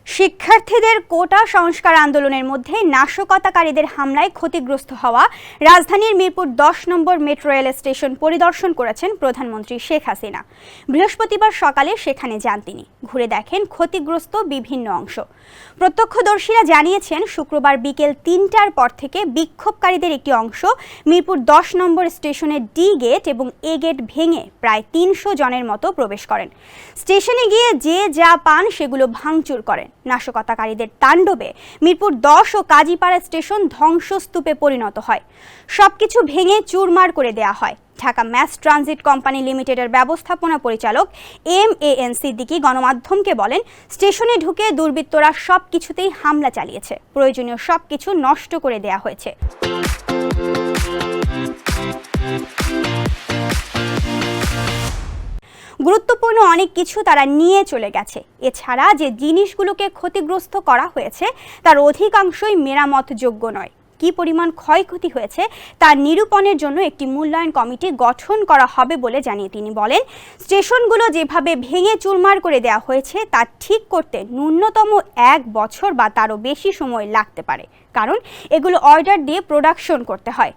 শিক্ষার্থীদের কোটা সংস্কার আন্দোলনের মধ্যে নাশকতাকারীদের হামলায় ক্ষতিগ্রস্ত হওয়া রাজধানীর মিরপুর ১০ নম্বর মেট্রো রেল স্টেশন পরিদর্শন করেছেন প্রধানমন্ত্রী শেখ হাসিনা। বৃহস্পতিবার সকালে সেখানে যান তিনি, ঘুরে দেখেন ক্ষতিগ্রস্ত বিভিন্ন অংশ। প্রত্যক্ষদর্শীরা জানিয়েছেন শুক্রবার বিকেল ৩টার পর থেকে বিক্ষোভকারীদের একটি অংশ মিরপুর ১০ নম্বর স্টেশনের ডি গেট এবং এ গেট ভেঙে প্রায় ৩০০ জনের মতো প্রবেশ করেন। স্টেশনে গিয়ে যে যা পান সেগুলো ভাঙচুর করেন। নাশকতাকারীদের তাণ্ডবে মিরপুর ১০ ও কাজীপাড়া স্টেশন ধ্বংসস্তূপে পরিণত হয়। সবকিছু ভেঙে চুরমার করে দেয়া হয়। ঢাকা ম্যাস ট্রানজিট কোম্পানি লিমিটেডের ব্যবস্থাপনা পরিচালক MAN সিদ্দিকী গণমাধ্যমকে বলেন, স্টেশনে ঢুকে দুর্বৃত্তরা সবকিছুতেই হামলা চালিয়েছে, প্রয়োজনীয় সবকিছু নষ্ট করে দেয়া হয়েছে। গুরুত্বপূর্ণ অনেক কিছু তারা নিয়ে চলে গেছে। এছাড়া যে জিনিসগুলোকে ক্ষতিগ্রস্ত করা হয়েছে তার অধিকাংশই মেরামতযোগ্য নয়। কী পরিমাণ ক্ষয়ক্ষতি হয়েছে তা নিরূপণের জন্য একটি মূল্যায়ন কমিটি গঠন করা হবে বলে জানিয়ে তিনি বলেন, স্টেশনগুলো যেভাবে ভেঙে চুরমার করে দেওয়া হয়েছে তা ঠিক করতে ন্যূনতম ১ বছর বা তারও বেশি সময় লাগতে পারে, কারণ এগুলো অর্ডার দিয়ে প্রোডাকশন করতে হয়।